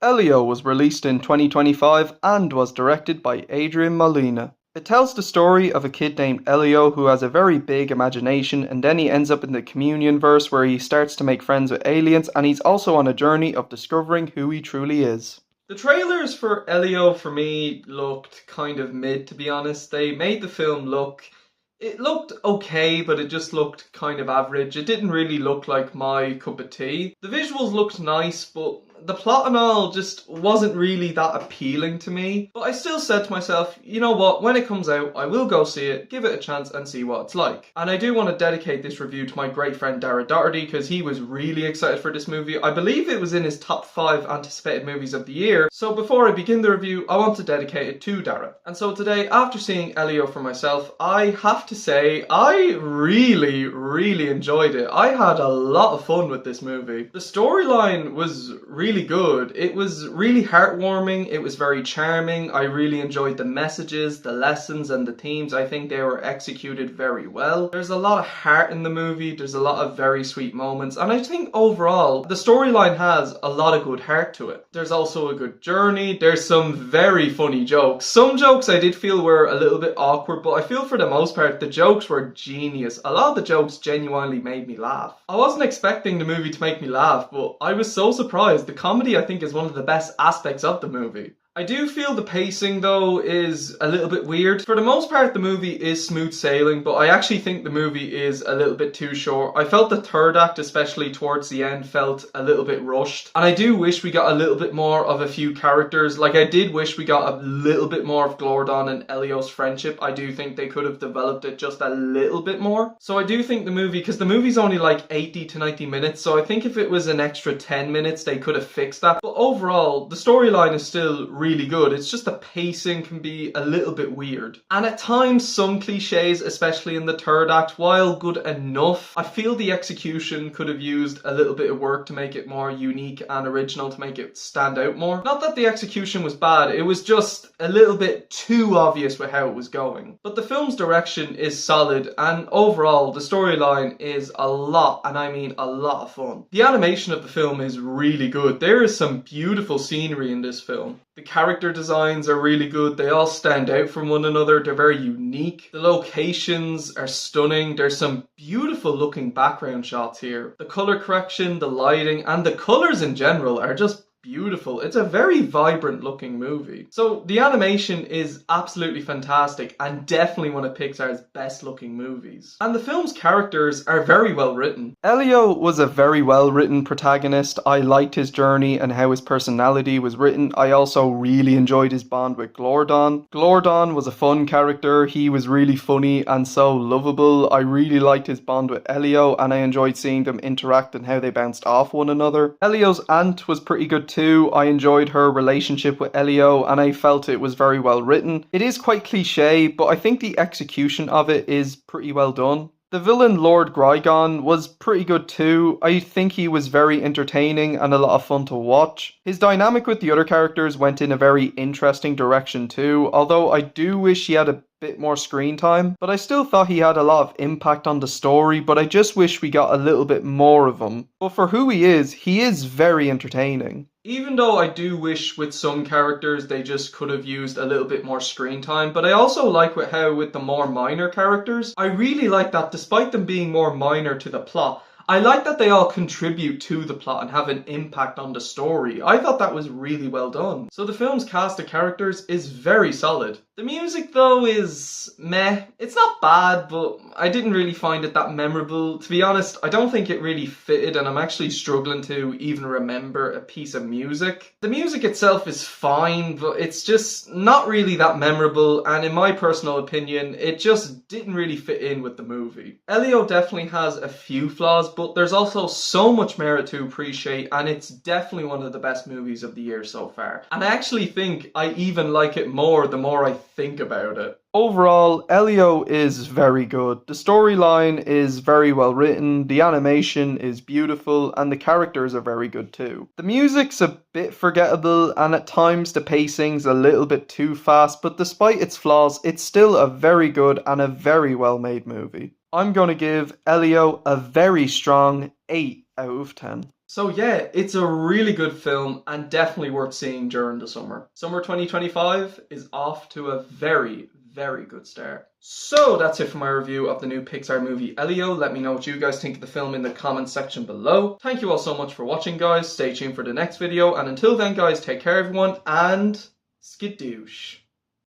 Elio was released in 2025 and was directed by Adrian Molina. It tells the story of a kid named Elio who has a very big imagination, and then he ends up in the Communion verse where he starts to make friends with aliens, and he's also on a journey of discovering who he truly is. The trailers for Elio for me looked kind of mid, to be honest. They made the film it looked okay, but it just looked kind of average. It didn't really look like my cup of tea. The visuals looked nice, but the plot and all just wasn't really that appealing to me. But I still said to myself, you know what, when it comes out, I will go see it, give it a chance and see what it's like. And I do want to dedicate this review to my great friend Dara Doherty, because he was really excited for this movie. I believe it was in his top 5 anticipated movies of the year. So before I begin the review, I want to dedicate it to Dara. And so today, after seeing Elio for myself, I have to say I really enjoyed it. I had a lot of fun with this movie. The storyline was really good. It was really heartwarming. It was very charming. I really enjoyed the messages, the lessons, and the themes. I think they were executed very well. There's a lot of heart in the movie. There's a lot of very sweet moments. And I think overall, the storyline has a lot of good heart to it. There's also a good journey. There's some very funny jokes. Some jokes I did feel were a little bit awkward, but I feel for the most part, the jokes were genius. A lot of the jokes genuinely made me laugh. I wasn't expecting the movie to make me laugh, but I was so surprised. The comedy, I think, is one of the best aspects of the movie. I do feel the pacing, though, is a little bit weird. For the most part, the movie is smooth sailing, but I actually think the movie is a little bit too short. I felt the third act, especially towards the end, felt a little bit rushed. And I do wish we got a little bit more of a few characters. Like, I did wish we got a little bit more of Glordon and Elio's friendship. I do think they could have developed it just a little bit more. So I do think the movie, because the movie's only like 80 to 90 minutes, so I think if it was an extra 10 minutes, they could have fixed that. But overall, the storyline is still really good. It's just the pacing can be a little bit weird. And at times some cliches, especially in the third act, while good enough, I feel the execution could have used a little bit of work to make it more unique and original, to make it stand out more. Not that the execution was bad, it was just a little bit too obvious with how it was going. But the film's direction is solid, and overall the storyline is a lot, and I mean a lot of fun. The animation of the film is really good. There is some beautiful scenery in this film. The character designs are really good. They all stand out from one another. They're very unique. The locations are stunning. There's some beautiful looking background shots here. The color correction, the lighting, and the colors in general are just beautiful. It's a very vibrant looking movie. So the animation is absolutely fantastic and definitely one of Pixar's best looking movies. And the film's characters are very well written. Elio was a very well written protagonist. I liked his journey and how his personality was written. I also really enjoyed his bond with Glordon. Glordon was a fun character. He was really funny and so lovable. I really liked his bond with Elio, and I enjoyed seeing them interact and how they bounced off one another. Elio's aunt was pretty good too. I enjoyed her relationship with Elio, and I felt it was very well written. It is quite cliche, but I think the execution of it is pretty well done. The villain Lord Grygon was pretty good too. I think he was very entertaining and a lot of fun to watch. His dynamic with the other characters went in a very interesting direction too, although I do wish he had a bit more screen time, but I still thought he had a lot of impact on the story, but I just wish we got a little bit more of him. But for who he is very entertaining. Even though I do wish with some characters they just could have used a little bit more screen time, but I also like how with the more minor characters, I really like that despite them being more minor to the plot, I like that they all contribute to the plot and have an impact on the story. I thought that was really well done. So the film's cast of characters is very solid. The music though is meh. It's not bad, but I didn't really find it that memorable. To be honest, I don't think it really fitted, and I'm actually struggling to even remember a piece of music. The music itself is fine, but it's just not really that memorable, and in my personal opinion, it just didn't really fit in with the movie. Elio definitely has a few flaws, but there's also so much merit to appreciate, and it's definitely one of the best movies of the year so far. And I actually think I even like it more the more I think about it. Overall, Elio is very good. The storyline is very well written, the animation is beautiful, and the characters are very good too. The music's a bit forgettable, and at times the pacing's a little bit too fast, but despite its flaws, it's still a very good and a very well made movie. I'm going to give Elio a very strong 8 out of 10. So yeah, it's a really good film and definitely worth seeing during the summer. Summer 2025 is off to a very, very good start. So that's it for my review of the new Pixar movie Elio. Let me know what you guys think of the film in the comments section below. Thank you all so much for watching, guys. Stay tuned for the next video, and until then guys, take care everyone, and skidoosh.